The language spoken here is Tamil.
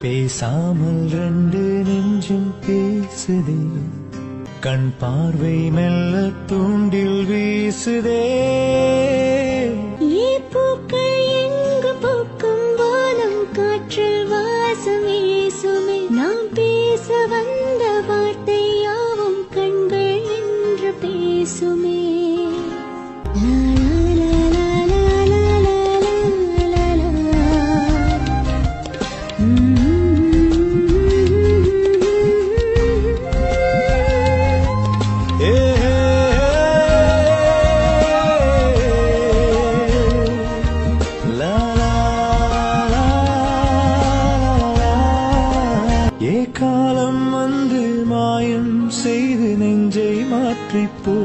பேசாமல் ரெண்டு நெஞ்சும் பேசுதே, கண் பார்வை மெல்ல தூண்டில் வீசுதே. பூக்கள் எங்கு பூக்கும் வானம் காற்றில் வாசம் வீசுமே. நாம் பேச வந்த வார்த்தை யாவும் கண்கள் என்று பேசுமே. காலம் வந்து மாயம் செய்து நெஞ்சை மாற்றிப்போ